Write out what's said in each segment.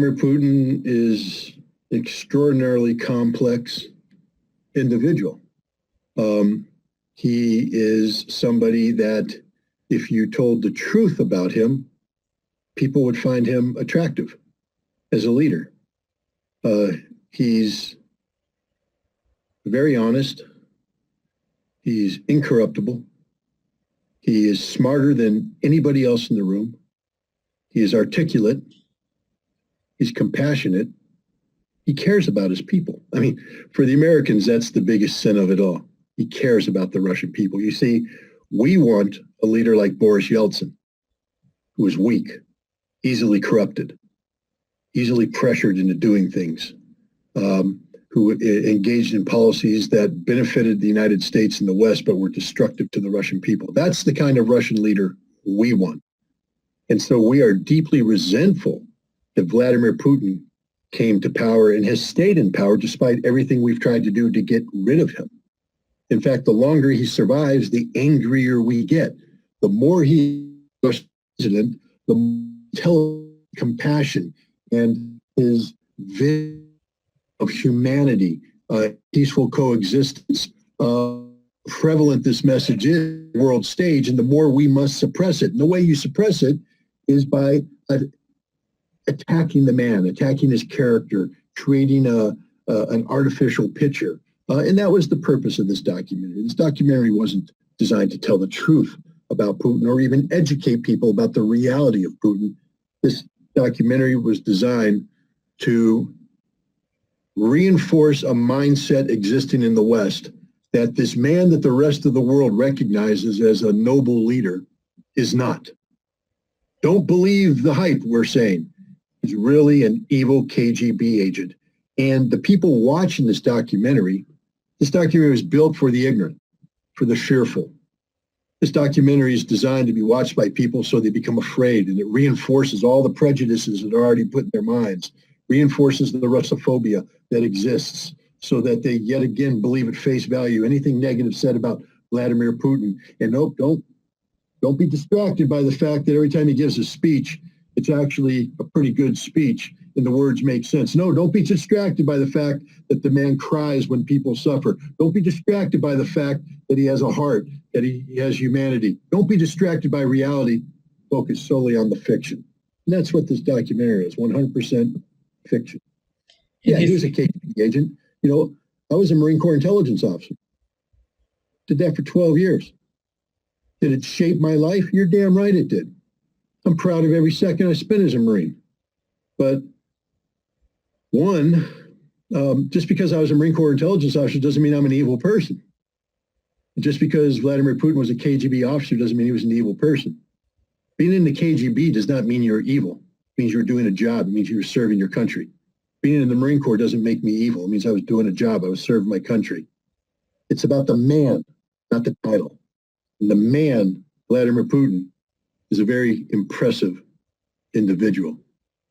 Vladimir Putin is an extraordinarily complex individual. He is somebody that if you told the truth about him, people would find him attractive as a leader. He's very honest. He's incorruptible. He is smarter than anybody else in the room. He is articulate. He's compassionate. He cares about his people. I mean, for the Americans, that's the biggest sin of it all. He cares about the Russian people. You see, we want a leader like Boris Yeltsin, who is weak, easily corrupted, easily pressured into doing things, who engaged in policies that benefited the United States and the West, but were destructive to the Russian people. That's the kind of Russian leader we want. And so we are deeply resentful that Vladimir Putin came to power and has stayed in power despite everything we've tried to do to get rid of him. In fact, the longer he survives, the angrier we get. The more he is president, the more compassion and his vision of humanity, peaceful coexistence, prevalent this message is on the world stage, and the more we must suppress it. And the way you suppress it is by attacking the man, attacking his character, creating an artificial picture. And that was the purpose of this documentary. This documentary wasn't designed to tell the truth about Putin or even educate people about the reality of Putin. This documentary was designed to reinforce a mindset existing in the West that this man that the rest of the world recognizes as a noble leader is not. Don't believe the hype we're saying. He's really an evil KGB agent. And the people watching this documentary was built for the ignorant, for the fearful. This documentary is designed to be watched by people so they become afraid, and it reinforces all the prejudices that are already put in their minds, reinforces the Russophobia that exists so that they yet again believe at face value anything negative said about Vladimir Putin. And nope, don't be distracted by the fact that every time he gives a speech, it's actually a pretty good speech and the words make sense. No, don't be distracted by the fact that the man cries when people suffer. Don't be distracted by the fact that he has a heart, that he has humanity. Don't be distracted by reality. Focus solely on the fiction. And that's what this documentary is, 100% fiction. Yeah, he was a KGB agent. You know, I was a Marine Corps intelligence officer. Did that for 12 years. Did it shape my life? You're damn right it did. I'm proud of every second I spent as a Marine. But just because I was a Marine Corps intelligence officer doesn't mean I'm an evil person. Just because Vladimir Putin was a KGB officer doesn't mean he was an evil person. Being in the KGB does not mean you're evil. It means you're doing a job. It means you were serving your country. Being in the Marine Corps doesn't make me evil. It means I was doing a job. I was serving my country. It's about the man, not the title. And the man, Vladimir Putin, is a very impressive individual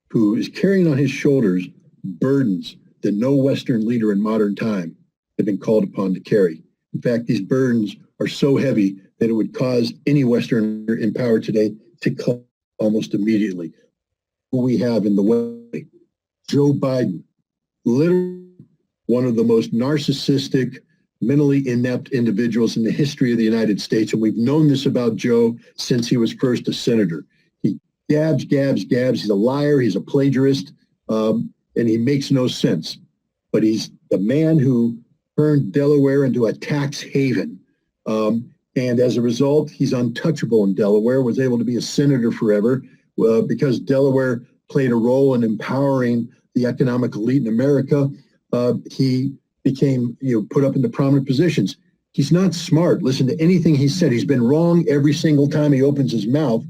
who is carrying on his shoulders burdens that no Western leader in modern time had been called upon to carry. In fact, these burdens are so heavy that it would cause any Western leader in power today to collapse almost immediately. Who we have in the way, Joe Biden, literally one of the most narcissistic, mentally inept individuals in the history of the United States. And we've known this about Joe since he was first a senator. He gabs. He's a liar. He's a plagiarist. And he makes no sense. But he's the man who turned Delaware into a tax haven. And as a result, he's untouchable in Delaware, was able to be a senator forever because Delaware played a role in empowering the economic elite in America. He became, put up into prominent positions. He's not smart. Listen to anything he said. He's been wrong every single time he opens his mouth,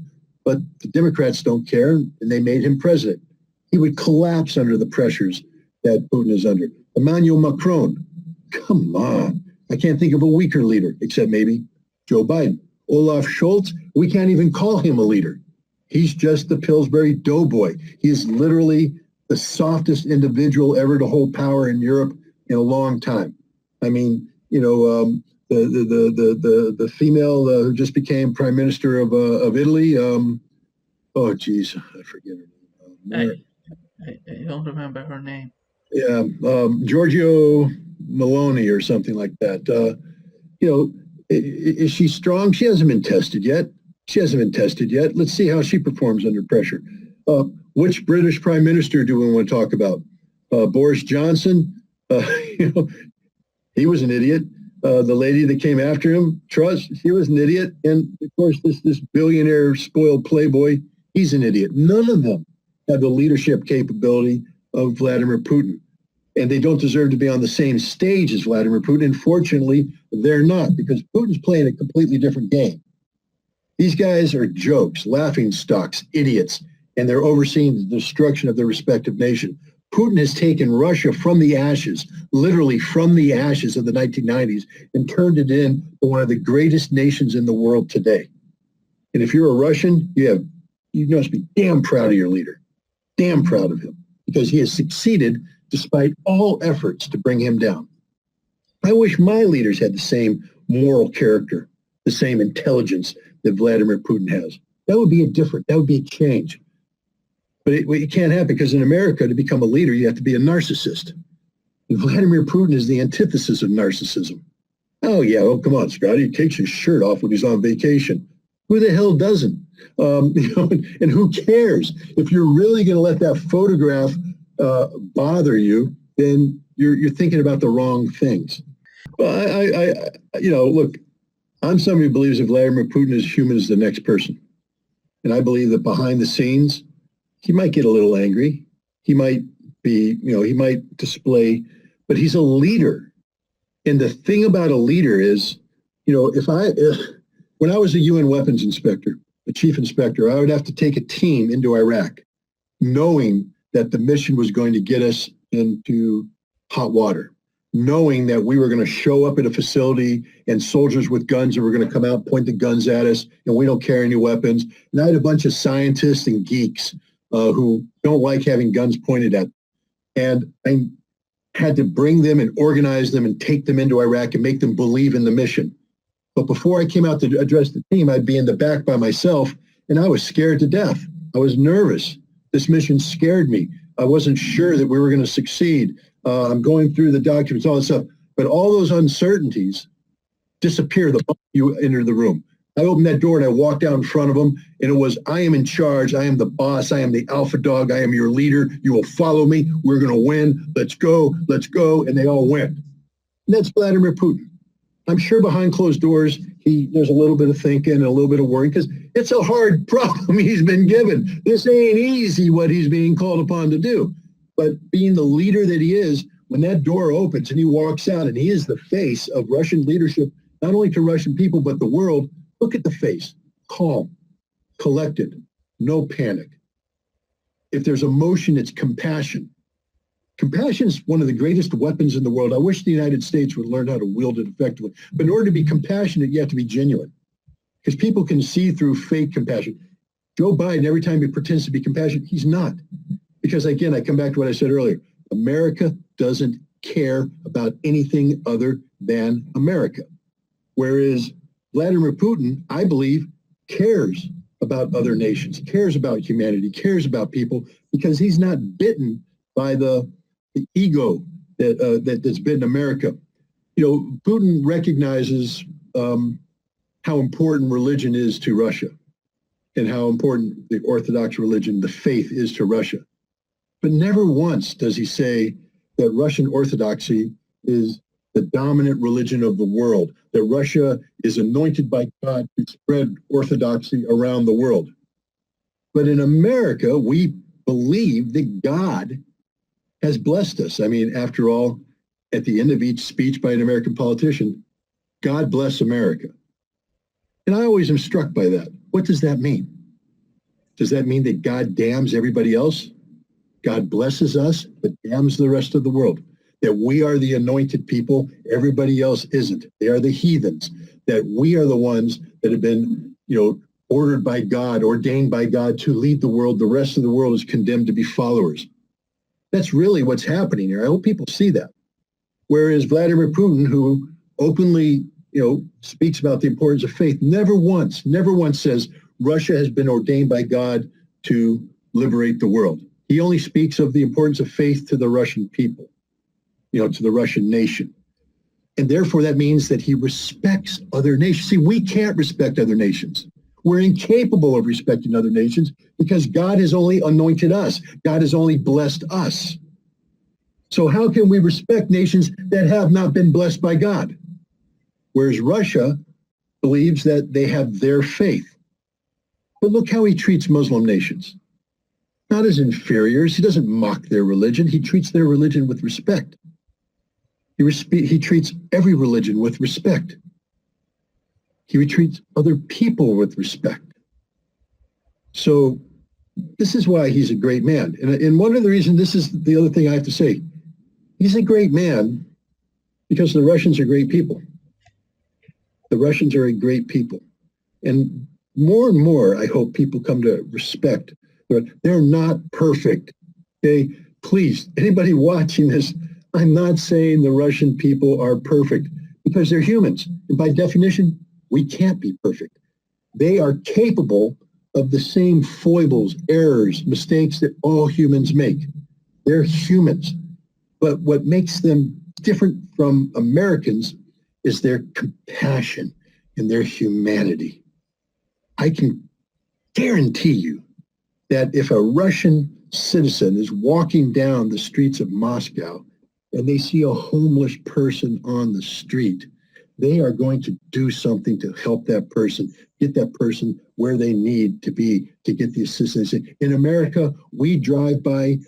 but the Democrats don't care, and they made him president. He would collapse under the pressures that Putin is under. Emmanuel Macron, come on. I can't think of a weaker leader, except maybe Joe Biden. Olaf Scholz, we can't even call him a leader. He's just the Pillsbury Doughboy. He is literally the softest individual ever to hold power in Europe in a long time. I mean, the female who just became prime minister of Italy. I forget her name. I don't remember her name. Yeah, Giorgio Maloney or something like that. You know, is she strong? She hasn't been tested yet. She hasn't been tested yet. Let's see how she performs under pressure. Which British Prime Minister do we want to talk about? Boris Johnson. You know, he was an idiot. The lady that came after him, Truss, she was an idiot. And of course, this billionaire spoiled playboy, he's an idiot. None of them have the leadership capability of Vladimir Putin. And they don't deserve to be on the same stage as Vladimir Putin. Unfortunately, they're not, because Putin's playing a completely different game. These guys are jokes, laughing stocks, idiots, and they're overseeing the destruction of their respective nation. Putin has taken Russia from the ashes, literally from the ashes of the 1990s, and turned it into one of the greatest nations in the world today. And if you're a Russian, you must be damn proud of your leader, damn proud of him, because he has succeeded despite all efforts to bring him down. I wish my leaders had the same moral character, the same intelligence that Vladimir Putin has. That would be a change. But it can't happen, because in America, to become a leader, you have to be a narcissist. And Vladimir Putin is the antithesis of narcissism. Oh, yeah, well, come on, Scott. He takes his shirt off when he's on vacation. Who the hell doesn't? And who cares? If you're really going to let that photograph bother you, then you're thinking about the wrong things. Well, look, I'm somebody who believes that Vladimir Putin is human as the next person. And I believe that behind the scenes, he might get a little angry. He might he might display, but he's a leader. And the thing about a leader is, when I was a UN weapons inspector, the chief inspector, I would have to take a team into Iraq, knowing that the mission was going to get us into hot water, knowing that we were going to show up at a facility and soldiers with guns were going to come out, point the guns at us, and we don't carry any weapons. And I had a bunch of scientists and geeks who don't like having guns pointed at them. And I had to bring them and organize them and take them into Iraq and make them believe in the mission. But before I came out to address the team, I'd be in the back by myself, and I was scared to death. I was nervous. This mission scared me. I wasn't sure that we were going to succeed. I'm going through the documents, all that stuff. But all those uncertainties disappear the moment you enter the room. I opened that door and I walked out in front of them, and it was, I am in charge. I am the boss. I am the alpha dog. I am your leader. You will follow me. We're going to win. Let's go. Let's go. And they all went. And that's Vladimir Putin. I'm sure behind closed doors, there's a little bit of thinking and a little bit of worry, because it's a hard problem he's been given. This ain't easy what he's being called upon to do. But being the leader that he is, when that door opens and he walks out and he is the face of Russian leadership, not only to Russian people, but the world, look at the face, calm, collected, no panic. If there's emotion, it's compassion. Compassion is one of the greatest weapons in the world. I wish the United States would learn how to wield it effectively. But in order to be compassionate, you have to be genuine, because people can see through fake compassion. Joe Biden, every time he pretends to be compassionate, he's not. Because again, I come back to what I said earlier. America doesn't care about anything other than America. Whereas Vladimir Putin, I believe, cares about other nations, cares about humanity, cares about people, because he's not bitten by the ego that's bitten America. Putin recognizes how important religion is to Russia and how important the Orthodox religion, the faith, is to Russia. But never once does he say that Russian Orthodoxy is the dominant religion of the world, that Russia is anointed by God to spread Orthodoxy around the world. But in America, we believe that God has blessed us. I mean, after all, at the end of each speech by an American politician, God bless America. And I always am struck by that. What does that mean? Does that mean that God damns everybody else? God blesses us, but damns the rest of the world. That we are the anointed people, everybody else isn't. They are the heathens. That we are the ones that have been, ordered by God, ordained by God to lead the world. The rest of the world is condemned to be followers. That's really what's happening here. I hope people see that. Whereas Vladimir Putin, who openly, speaks about the importance of faith, never once says Russia has been ordained by God to liberate the world. He only speaks of the importance of faith to the Russian people, to the Russian nation. And therefore, that means that he respects other nations. See, we can't respect other nations. We're incapable of respecting other nations because God has only anointed us. God has only blessed us. So how can we respect nations that have not been blessed by God? Whereas Russia believes that they have their faith. But look how he treats Muslim nations. Not as inferiors. He doesn't mock their religion. He treats their religion with respect. He treats every religion with respect. He treats other people with respect. So this is why he's a great man. And one of the reasons, this is the other thing I have to say, he's a great man because the Russians are great people. The Russians are a great people. And more, I hope people come to respect. They're not perfect. Okay, please, anybody watching this, I'm not saying the Russian people are perfect because they're humans. And by definition, we can't be perfect. They are capable of the same foibles, errors, mistakes that all humans make. They're humans. But what makes them different from Americans is their compassion and their humanity. I can guarantee you that if a Russian citizen is walking down the streets of Moscow and they see a homeless person on the street, they are going to do something to help that person, get that person where they need to be to get the assistance. In America, we drive by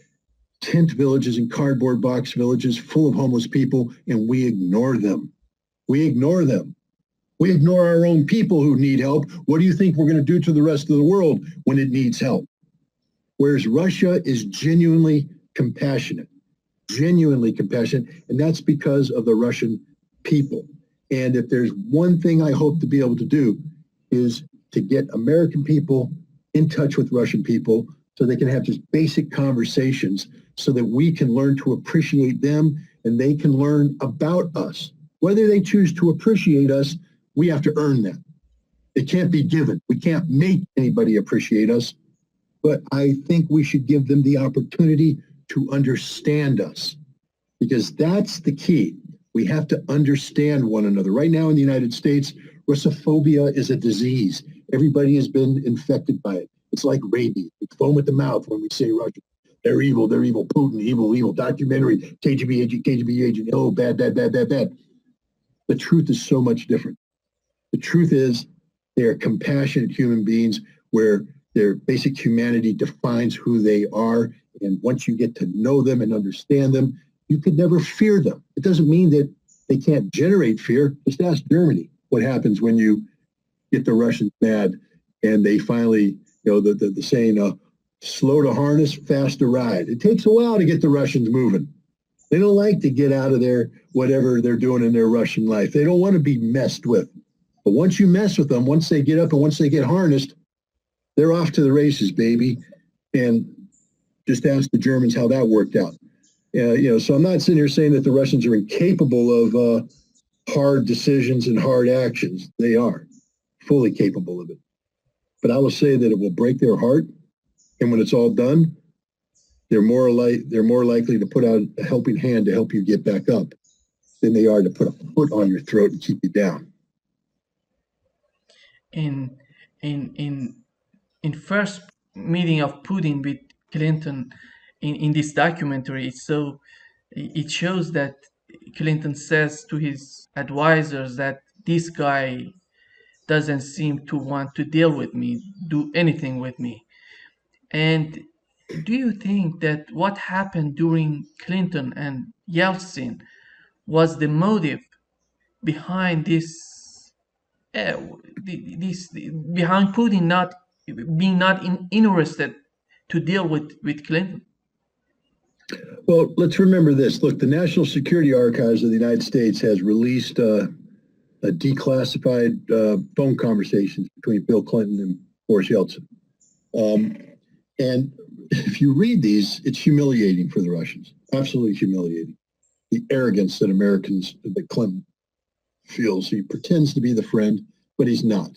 tent villages and cardboard box villages full of homeless people, and we ignore them. We ignore them. We ignore our own people who need help. What do you think we're going to do to the rest of the world when it needs help? Whereas Russia is genuinely compassionate, and that's because of the Russian people. And if there's one thing I hope to be able to do is to get American people in touch with Russian people so they can have just basic conversations so that we can learn to appreciate them and they can learn about us. Whether they choose to appreciate us, we have to earn that. It can't be given. We can't make anybody appreciate us, but I think we should give them the opportunity to understand us because that's the key. We have to understand one another. Right now in the United States, Russophobia is a disease. Everybody has been infected by it. It's like rabies. We foam at the mouth when we say Russia. They're evil, Putin, evil, documentary, KGB agent, oh, bad. The truth is so much different. The truth is they are compassionate human beings where their basic humanity defines who they are. And once you get to know them and understand them, you could never fear them. It doesn't mean that they can't generate fear. Just ask Germany what happens when you get the Russians mad and they finally, the saying, slow to harness, fast to ride. It takes a while to get the Russians moving. They don't like to get out of their whatever they're doing in their Russian life. They don't want to be messed with. But once you mess with them, once they get up and once they get harnessed, they're off to the races, baby. And just ask the Germans how that worked out. So I'm not sitting here saying that the Russians are incapable of hard decisions and hard actions. They are fully capable of it. But I will say that it will break their heart. And when it's all done, they're more likely to put out a helping hand to help you get back up than they are to put a foot on your throat and keep you down. In first meeting of Putin with Clinton in this documentary, it shows that Clinton says to his advisors that this guy doesn't seem to want to deal with me, do anything with me. And do you think that what happened during Clinton and Yeltsin was the motive behind this, behind Putin not being interested to deal with Clinton? Well, let's remember this. Look, the National Security Archives of the United States has released a declassified phone conversations between Bill Clinton and Boris Yeltsin. And if you read these, it's humiliating for the Russians. Absolutely humiliating. The arrogance that Clinton feels. He pretends to be the friend, but he's not.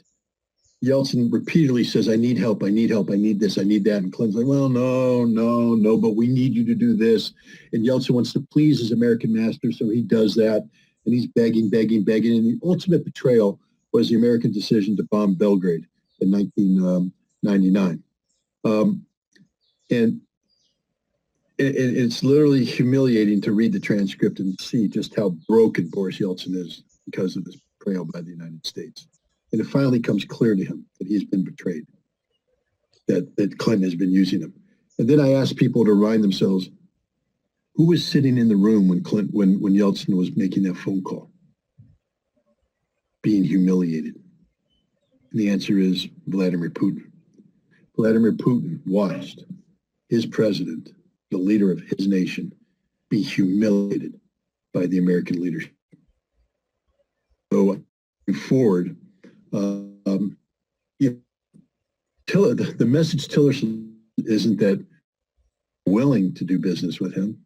Yeltsin repeatedly says, I need help, I need help, I need this, I need that. And Clinton's like, well, no, but we need you to do this. And Yeltsin wants to please his American master, so he does that. And he's begging. And the ultimate betrayal was the American decision to bomb Belgrade in 1999. And it's literally humiliating to read the transcript and see just how broken Boris Yeltsin is because of this betrayal by the United States. And it finally comes clear to him that he's been betrayed, that Clinton has been using him. And then I asked people to remind themselves, who was sitting in the room when Yeltsin was making that phone call, being humiliated? And the answer is Vladimir Putin. Vladimir Putin watched his president, the leader of his nation, be humiliated by the American leadership. So going forward, the message Tillerson isn't that willing to do business with him.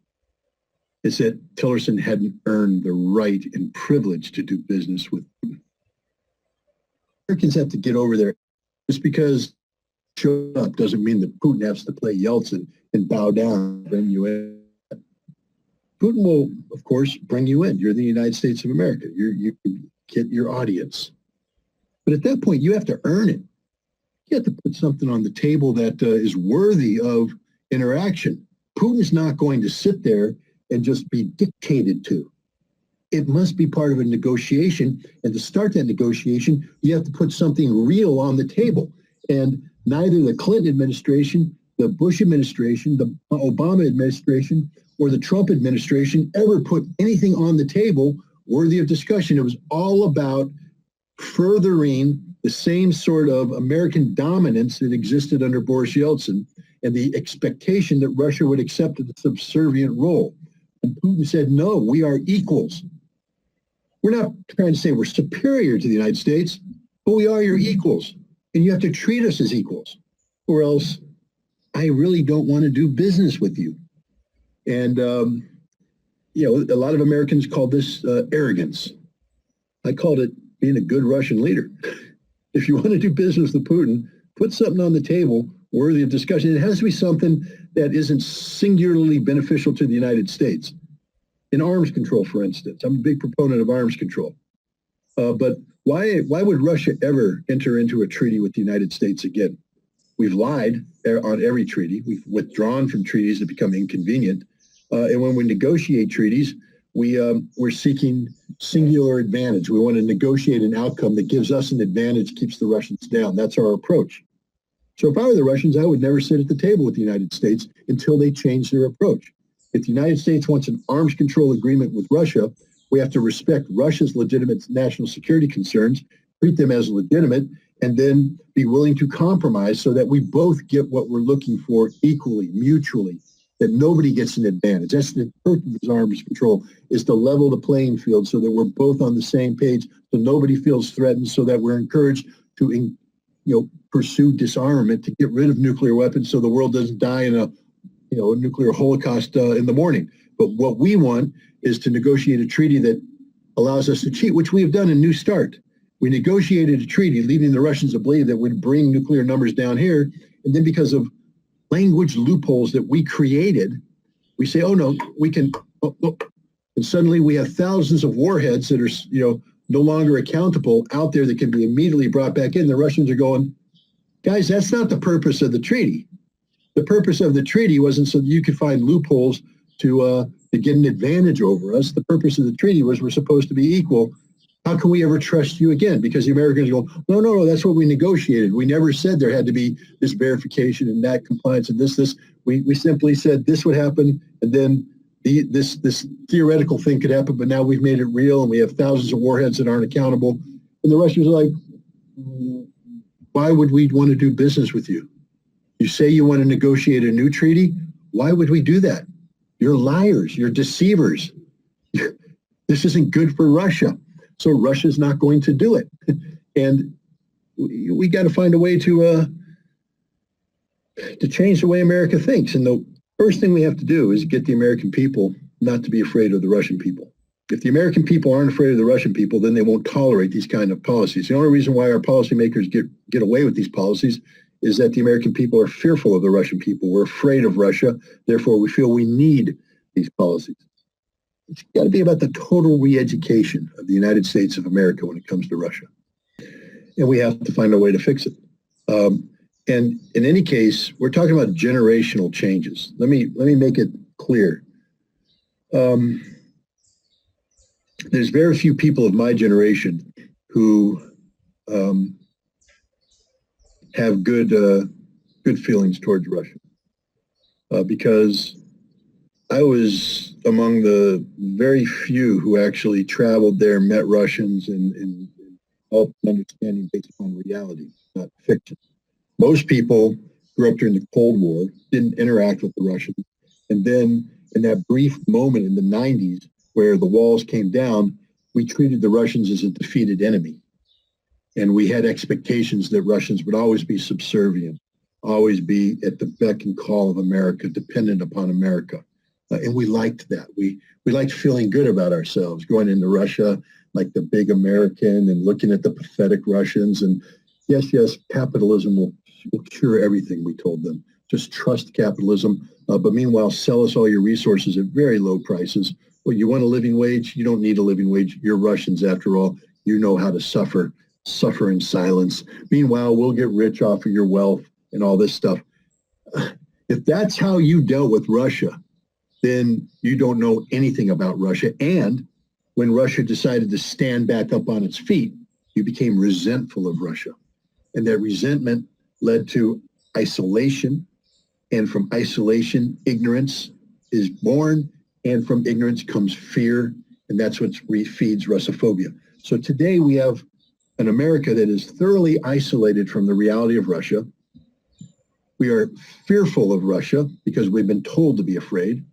It's that Tillerson hadn't earned the right and privilege to do business with Putin. Americans have to get over there. Just because show up doesn't mean that Putin has to play Yeltsin and bow down and bring you in. Putin will, of course, bring you in. You're the United States of America. You get your audience. But at that point, you have to earn it. You have to put something on the table that is worthy of interaction. Putin's not going to sit there and just be dictated to. It must be part of a negotiation. And to start that negotiation, you have to put something real on the table. And neither the Clinton administration, the Bush administration, the Obama administration, or the Trump administration ever put anything on the table worthy of discussion. It was all about furthering the same sort of American dominance that existed under Boris Yeltsin and the expectation that Russia would accept a subservient role. And Putin said, no, we are equals. We're not trying to say we're superior to the United States, but we are your equals. And you have to treat us as equals, or else I really don't want to do business with you. And, a lot of Americans call this arrogance. I called it being a good Russian leader. If you want to do business with Putin, put something on the table worthy of discussion. It has to be something that isn't singularly beneficial to the United States. In arms control, for instance, I'm a big proponent of arms control. But why would Russia ever enter into a treaty with the United States again? We've lied on every treaty. We've withdrawn from treaties that become inconvenient. And when we negotiate treaties, we're seeking singular advantage. We want to negotiate an outcome that gives us an advantage, keeps the Russians down. That's our approach. So if I were the Russians, I would never sit at the table with the United States until they change their approach. If the United States wants an arms control agreement with Russia, we have to respect Russia's legitimate national security concerns, treat them as legitimate, and then be willing to compromise so that we both get what we're looking for equally, mutually, that nobody gets an advantage. That's the purpose of arms control, is to level the playing field so that we're both on the same page, so nobody feels threatened, so that we're encouraged to pursue disarmament, to get rid of nuclear weapons so the world doesn't die in a nuclear holocaust in the morning. But what we want is to negotiate a treaty that allows us to cheat, which we have done in New START. We negotiated a treaty leading the Russians to believe that would bring nuclear numbers down here. And then because of language loopholes that we created, we say, oh, no, we can. And suddenly we have thousands of warheads that are, no longer accountable out there that can be immediately brought back in. The Russians are going, guys, that's not the purpose of the treaty. The purpose of the treaty wasn't so that you could find loopholes to get an advantage over us. The purpose of the treaty was we're supposed to be equal. How can we ever trust you again? Because the Americans go, no, that's what we negotiated. We never said there had to be this verification and that compliance and this. We simply said this would happen, and then this theoretical thing could happen, but now we've made it real, and we have thousands of warheads that aren't accountable. And the Russians are like, why would we want to do business with you? You say you want to negotiate a new treaty? Why would we do that? You're liars. You're deceivers. This isn't good for Russia. So Russia's not going to do it. And we got to find a way to change the way America thinks. And the first thing we have to do is get the American people not to be afraid of the Russian people. If the American people aren't afraid of the Russian people, then they won't tolerate these kind of policies. The only reason why our policymakers get away with these policies is that the American people are fearful of the Russian people. We're afraid of Russia. Therefore, we feel we need these policies. It's got to be about the total re-education of the United States of America when it comes to Russia. And we have to find a way to fix it. And in any case, we're talking about generational changes. Let me make it clear. There's very few people of my generation who have good feelings towards Russia, because I was among the very few who actually traveled there, met Russians, and helped understanding based upon reality, not fiction. Most people grew up during the Cold War, didn't interact with the Russians, and then in that brief moment in the 90s where the walls came down, we treated the Russians as a defeated enemy. And we had expectations that Russians would always be subservient, always be at the beck and call of America, dependent upon America. And we liked that. We liked feeling good about ourselves, going into Russia like the big American and looking at the pathetic Russians. And yes, capitalism will cure everything, we told them. Just trust capitalism. But meanwhile, sell us all your resources at very low prices. Well, you want a living wage? You don't need a living wage. You're Russians after all. You know how to suffer in silence. Meanwhile, we'll get rich off of your wealth and all this stuff. If that's how you dealt with Russia, then you don't know anything about Russia. And when Russia decided to stand back up on its feet, you became resentful of Russia. And that resentment led to isolation. And from isolation, ignorance is born. And from ignorance comes fear. And that's what feeds Russophobia. So today we have an America that is thoroughly isolated from the reality of Russia. We are fearful of Russia because we've been told to be afraid.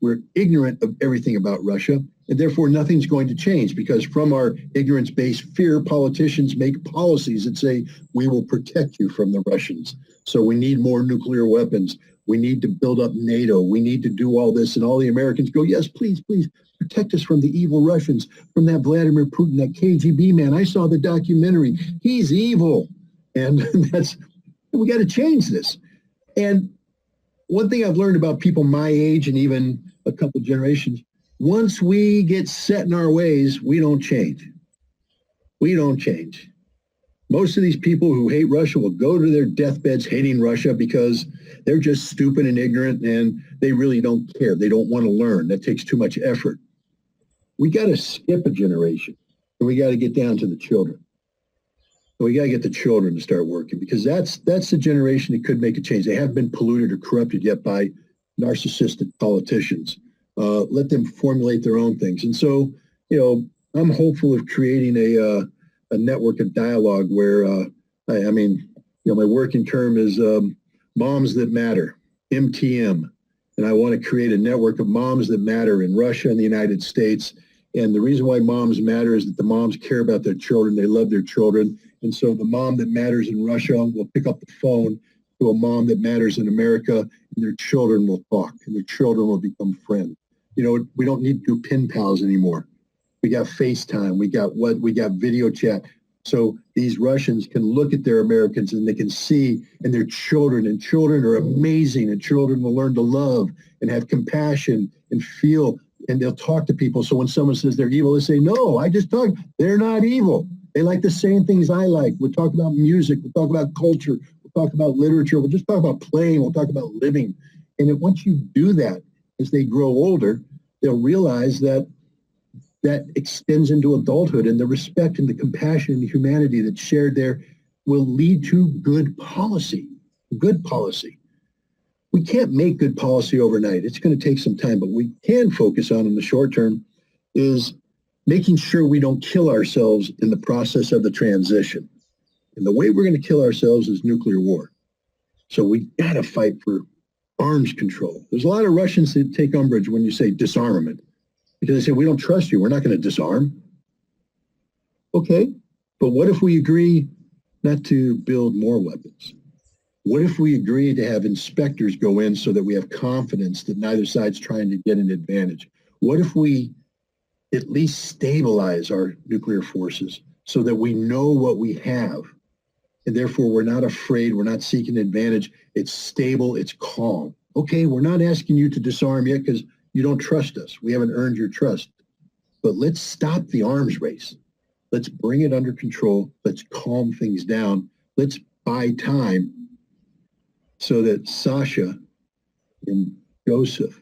We're ignorant of everything about Russia, and therefore nothing's going to change, because from our ignorance-based fear, politicians make policies that say, we will protect you from the Russians. So we need more nuclear weapons. We need to build up NATO. We need to do all this. And all the Americans go, yes, please, protect us from the evil Russians, from that Vladimir Putin, that KGB man. I saw the documentary. He's evil. And we got to change this. And one thing I've learned about people my age and even a couple generations, once we get set in our ways, we don't change. We don't change. Most of these people who hate Russia will go to their deathbeds hating Russia because they're just stupid and ignorant and they really don't care. They don't want to learn. That takes too much effort. We got to skip a generation and we got to get down to the children. We got to get the children to start working, because that's the generation that could make a change. They haven't been polluted or corrupted yet by narcissistic politicians. Let them formulate their own things. And so, I'm hopeful of creating a network of dialogue where, my working term is Moms That Matter, MTM. And I want to create a network of moms that matter in Russia and the United States. And the reason why moms matter is that the moms care about their children. They love their children. And so the mom that matters in Russia will pick up the phone to a mom that matters in America, and their children will talk, and their children will become friends. We don't need to do pen pals anymore. We got FaceTime. We got video chat. So these Russians can look at their Americans and they can see, and their children, and children are amazing, and children will learn to love and have compassion and feel, and they'll talk to people. So when someone says they're evil, they say, no, I just talk. They're not evil. They like the same things I like. We'll talk about music. We'll talk about culture. We'll talk about literature. We'll just talk about playing. We'll talk about living. And once you do that, as they grow older, they'll realize that extends into adulthood, and the respect and the compassion and the humanity that's shared there will lead to good policy. Good policy. We can't make good policy overnight. It's going to take some time, but we can focus on in the short term is making sure we don't kill ourselves in the process of the transition. And the way we're going to kill ourselves is nuclear war. So we got to fight for arms control. There's a lot of Russians that take umbrage when you say disarmament, because they say, we don't trust you. We're not going to disarm. Okay, but what if we agree not to build more weapons? What if we agree to have inspectors go in so that we have confidence that neither side's trying to get an advantage? What if we at least stabilize our nuclear forces so that we know what we have. And therefore, we're not afraid. We're not seeking advantage. It's stable. It's calm. Okay, we're not asking you to disarm yet because you don't trust us. We haven't earned your trust. But let's stop the arms race. Let's bring it under control. Let's calm things down. Let's buy time so that Sasha and Joseph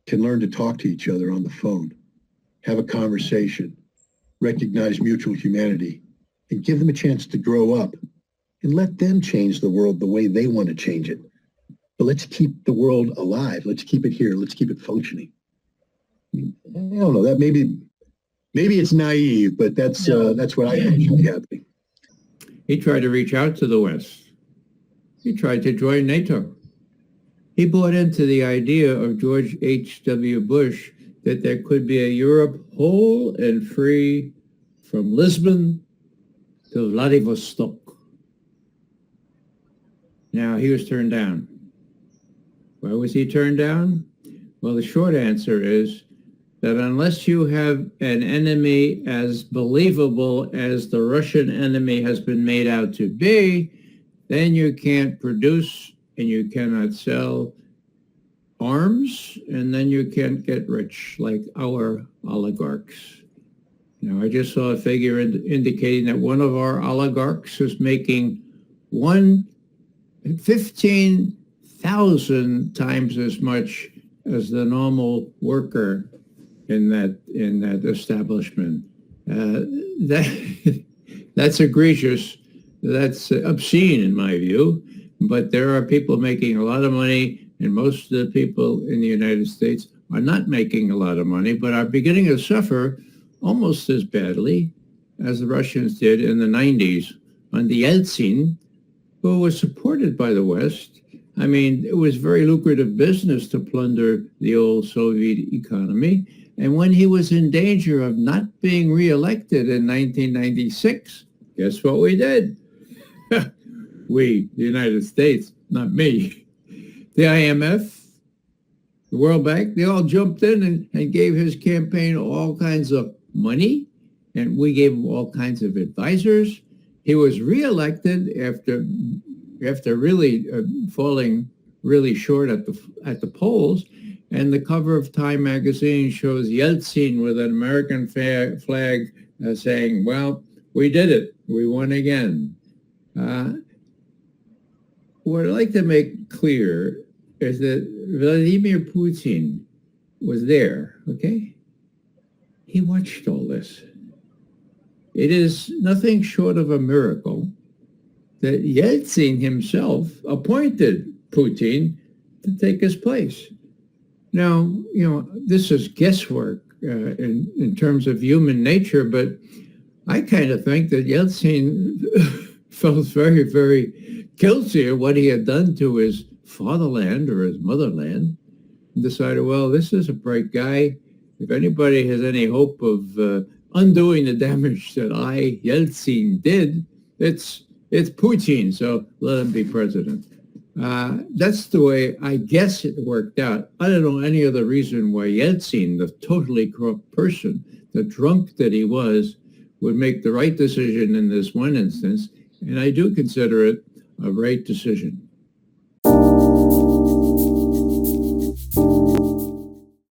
can learn to talk to each other on the phone, have a conversation, recognize mutual humanity, and give them a chance to grow up and let them change the world the way they want to change it. But let's keep the world alive. Let's keep it here. Let's keep it functioning. I don't know. That maybe it's naive, but that's what I think should be happening. He tried to reach out to the West. He tried to join NATO. He bought into the idea of George H.W. Bush that there could be a Europe whole and free from Lisbon to Vladivostok. Now, he was turned down. Why was he turned down? Well, the short answer is that unless you have an enemy as believable as the Russian enemy has been made out to be, then you can't produce and you cannot sell arms, and then you can't get rich like our oligarchs. Now, I just saw a figure indicating that one of our oligarchs is making 15,000 times as much as the normal worker in that establishment. That's egregious. That's obscene in my view. But there are people making a lot of money, and most of the people in the United States are not making a lot of money, but are beginning to suffer almost as badly as the Russians did in the 90s under Yeltsin, who was supported by the West. I mean, it was very lucrative business to plunder the old Soviet economy. And when he was in danger of not being reelected in 1996, guess what we did? We, the United States, not me. The IMF, the World Bank, they all jumped in and gave his campaign all kinds of money, and we gave him all kinds of advisors. He was reelected after really falling really short at the polls, and the cover of Time magazine shows Yeltsin with an American flag saying, "Well, we did it. We won again." What I'd like to make clear is that Vladimir Putin was there, okay? He watched all this. It is nothing short of a miracle that Yeltsin himself appointed Putin to take his place. Now, this is guesswork in terms of human nature, but I kind of think that Yeltsin felt very, very guilty of what he had done to his fatherland or his motherland, and decided, well, this is a bright guy. If anybody has any hope of undoing the damage that Yeltsin did, it's Putin, so let him be president. That's the way I guess it worked out. I don't know any other reason why Yeltsin, the totally corrupt person, the drunk that he was, would make the right decision in this one instance, and I do consider it a right decision.